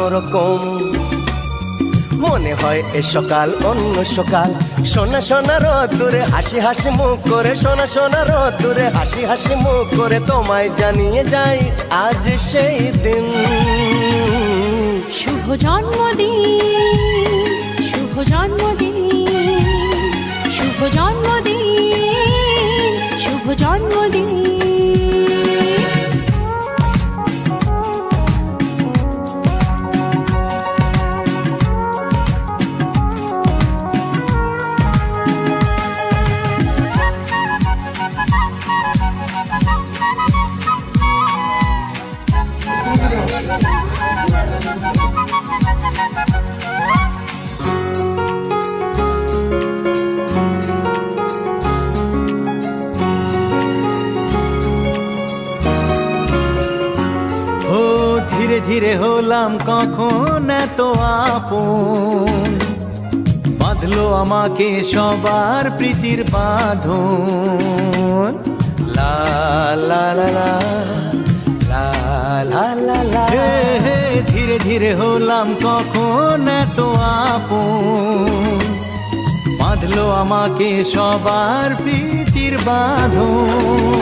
অন্যরকম। মনে হয় এ সকাল অন্য সকাল, সোনা সোনা রোদ্দুরে হাসি হাসি মুখ করে, সোনা সোনা রোদ্দুরে হাসি হাসি মুখ করে তোমায় জানিয়ে যাই আজ সেই দিন। শুভ জন্মদিন, শুভ জন্মদিন, শুভ জন্মদিন, শুভ জন্মদিন। ধীরে ধীরে হলাম কখন এত আপন, বাঁধলো আমাকে সবার প্রীতির বাঁধন। লা লা লা লা লা লা লা লা। ধীরে ধীরে হলাম কখন এত আপন, বাঁধলো আমাকে সবার প্রীতির বাঁধন।